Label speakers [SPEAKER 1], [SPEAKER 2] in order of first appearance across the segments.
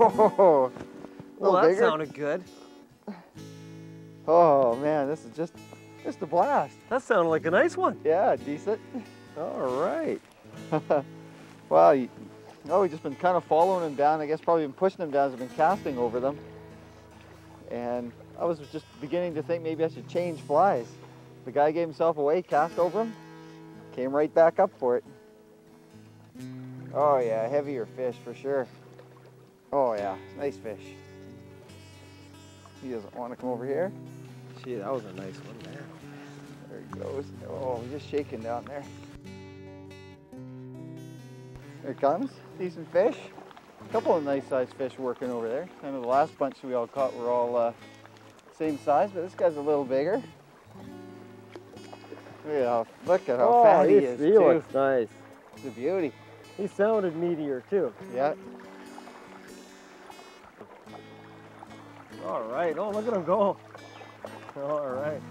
[SPEAKER 1] Oh,
[SPEAKER 2] well, that
[SPEAKER 1] bigger.
[SPEAKER 2] sounded good.
[SPEAKER 1] Oh man, this is just a blast.
[SPEAKER 2] That sounded like a nice one.
[SPEAKER 1] Yeah, decent.
[SPEAKER 2] All right.
[SPEAKER 1] Well, we've just been kind of following them down. I guess probably been pushing them down as I've been casting over them. And I was just beginning to think maybe I should change flies. The guy gave himself away, cast over him, came right back up for it. Oh yeah, heavier fish for sure. Oh yeah, nice fish. He doesn't want to come over here.
[SPEAKER 2] Gee, that was a nice one there.
[SPEAKER 1] There he goes. Oh, he's just shaking down there. There it comes. Decent fish. A couple of nice sized fish working over there. I know the last bunch we all caught were all same size, but this guy's a little bigger. Look at how fat he is.
[SPEAKER 2] He looks nice.
[SPEAKER 1] It's a beauty.
[SPEAKER 2] He sounded meatier too.
[SPEAKER 1] Yeah.
[SPEAKER 2] All right. Oh, look at him go. All right.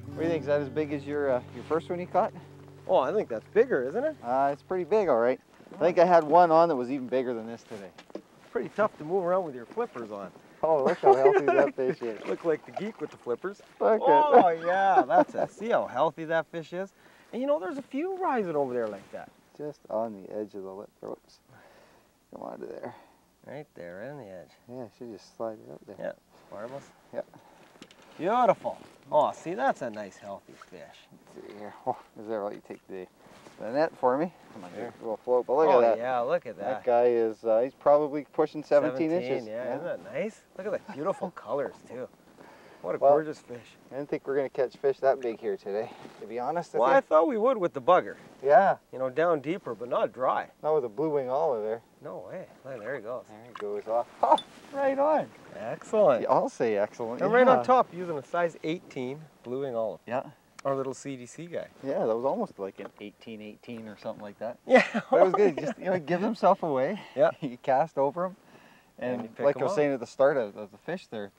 [SPEAKER 1] What do you think? Is that as big as your first one you caught?
[SPEAKER 2] Oh, I think that's bigger, isn't it?
[SPEAKER 1] It's pretty big, all right. I think I had one on that was even bigger than this today.
[SPEAKER 2] It's pretty tough to move around with your flippers on.
[SPEAKER 1] Oh, look how healthy that fish is.
[SPEAKER 2] Look like the geek with the flippers.
[SPEAKER 1] Look
[SPEAKER 2] Oh, yeah, that's it. See how healthy that fish is? And you know, there's a few rising over there like that.
[SPEAKER 1] Just on the edge of the lip ropes. Come on to there.
[SPEAKER 2] Right there, right on the edge.
[SPEAKER 1] Yeah, she just slide it up there.
[SPEAKER 2] Yeah, marvelous.
[SPEAKER 1] Yeah.
[SPEAKER 2] Beautiful. Oh, see, that's a nice, healthy fish.
[SPEAKER 1] Let's see here. Oh, is there? I'll let you take the net for me. Come on here. We'll float. But look at that.
[SPEAKER 2] Oh, yeah, look at that.
[SPEAKER 1] That guy is, he's probably pushing 17 inches.
[SPEAKER 2] Yeah, isn't that nice? Look at the beautiful colors, too. What a gorgeous fish.
[SPEAKER 1] I didn't think we were going to catch fish that big here today, to be honest.
[SPEAKER 2] I thought we would with the bugger.
[SPEAKER 1] Yeah.
[SPEAKER 2] You know, down deeper, but not dry.
[SPEAKER 1] Not with a blue wing olive there.
[SPEAKER 2] No way. Look, there he goes.
[SPEAKER 1] There he goes off. Oh, right on.
[SPEAKER 2] Excellent.
[SPEAKER 1] Yeah, I'll say excellent.
[SPEAKER 2] And right on top, using a size 18 blue wing olive.
[SPEAKER 1] Yeah.
[SPEAKER 2] Our little CDC guy.
[SPEAKER 1] Yeah, that was almost like an 18-18 or something like that.
[SPEAKER 2] Yeah.
[SPEAKER 1] But it was good. Just, you know, give himself away.
[SPEAKER 2] Yeah.
[SPEAKER 1] You cast over him. And like I was saying at the start of the fish there,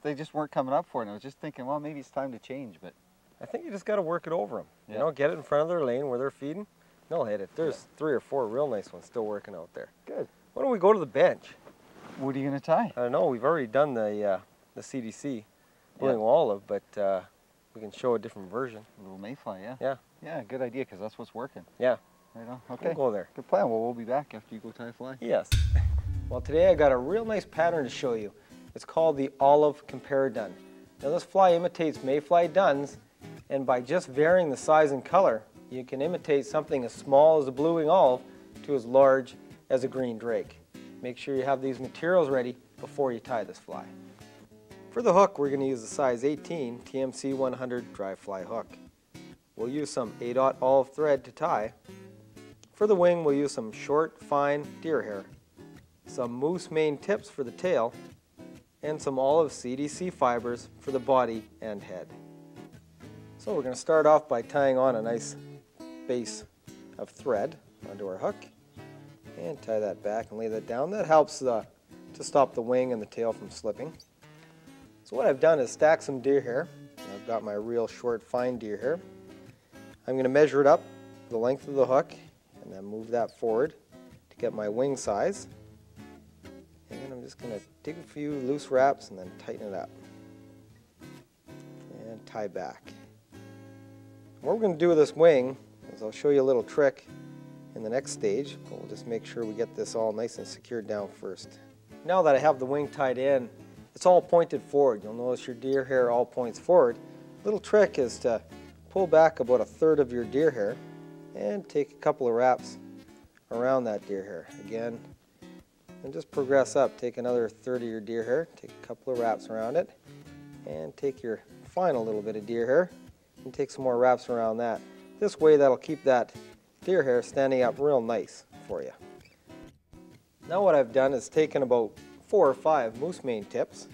[SPEAKER 1] they just weren't coming up for it. And I was just thinking, well, maybe it's time to change. But
[SPEAKER 2] I think you just got to work it over them.
[SPEAKER 1] Yeah.
[SPEAKER 2] You know, get it in front of their lane where they're feeding. They'll hit it. There's 3 or 4 real nice ones still working out there.
[SPEAKER 1] Good.
[SPEAKER 2] Why don't we go to the bench?
[SPEAKER 1] What are you going to tie?
[SPEAKER 2] I don't know. We've already done the CDC blue wing olive, but we can show a different version.
[SPEAKER 1] A little mayfly, yeah.
[SPEAKER 2] Yeah.
[SPEAKER 1] Yeah, good idea, because that's what's working.
[SPEAKER 2] Yeah.
[SPEAKER 1] Right on. Okay.
[SPEAKER 2] We'll go there.
[SPEAKER 1] Good plan. Well, we'll be back after you go tie a fly.
[SPEAKER 2] Yes. Well, today I got a real nice pattern to show you. It's called the olive Comparadun. Now this fly imitates mayfly duns, and by just varying the size and color, you can imitate something as small as a blue wing olive to as large as a green drake. Make sure you have these materials ready before you tie this fly. For the hook, we're going to use a size 18 TMC 100 dry fly hook. We'll use some 8/0 olive thread to tie. For the wing, we'll use some short, fine deer hair, some moose mane tips for the tail, and some olive CDC fibers for the body and head. So we're going to start off by tying on a nice base of thread onto our hook and tie that back and lay that down. That helps to stop the wing and the tail from slipping. So what I've done is stack some deer hair. I've got my real short fine deer hair. I'm going to measure it up the length of the hook and then move that forward to get my wing size. And then I'm just going to dig a few loose wraps and then tighten it up. And tie back. What we're going to do with this wing is I'll show you a little trick in the next stage, but we'll just make sure we get this all nice and secured down first. Now that I have the wing tied in, it's all pointed forward. You'll notice your deer hair all points forward. Little trick is to pull back about 1/3 of your deer hair and take a couple of wraps around that deer hair. Again, and just progress up. Take another 1/3 of your deer hair, take a couple of wraps around it, and take your final little bit of deer hair and take some more wraps around that. This way that'll keep that deer hair standing up real nice for you. Now what I've done is taken about 4 or 5 moose mane tips,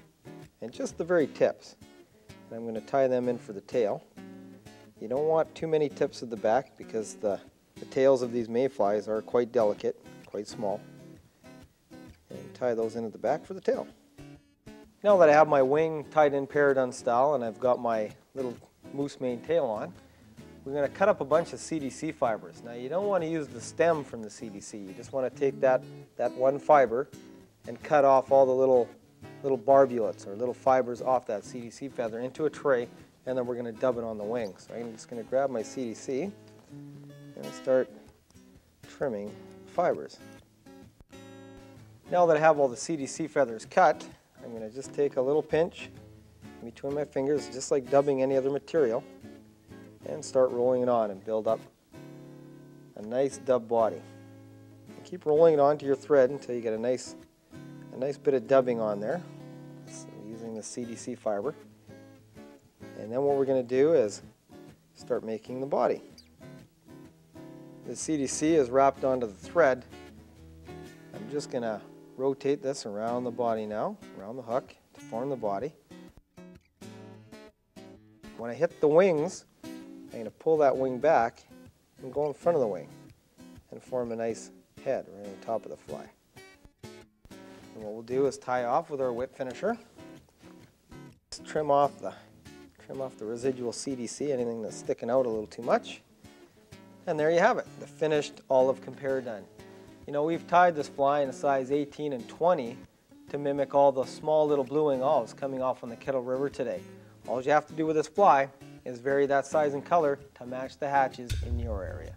[SPEAKER 2] and just the very tips. And I'm going to tie them in for the tail. You don't want too many tips at the back because the tails of these mayflies are quite delicate, quite small. tie those in at the back for the tail. Now that I have my wing tied in Comparadun style and I've got my little moose mane tail on, we're going to cut up a bunch of CDC fibers. Now you don't want to use the stem from the CDC. You just want to take that one fiber and cut off all the little barbulates or little fibers off that CDC feather into a tray, and then we're going to dub it on the wing. So I'm just going to grab my CDC and start trimming fibers. Now that I have all the CDC feathers cut, I'm going to just take a little pinch between my fingers, just like dubbing any other material, and start rolling it on and build up a nice dub body. And keep rolling it onto your thread until you get a nice bit of dubbing on there, so using the CDC fiber. And then what we're going to do is start making the body. The CDC is wrapped onto the thread. I'm just going to rotate this around the body now, around the hook, to form the body. When I hit the wings, I'm going to pull that wing back and go in front of the wing and form a nice head right on top of the fly. And what we'll do is tie off with our whip finisher. Just trim off the residual CDC, anything that's sticking out a little too much. And there you have it, the finished olive Comparadun. You know, we've tied this fly in a size 18 and 20 to mimic all the small little blue-wing olives coming off on the Kettle River today. All you have to do with this fly is vary that size and color to match the hatches in your area.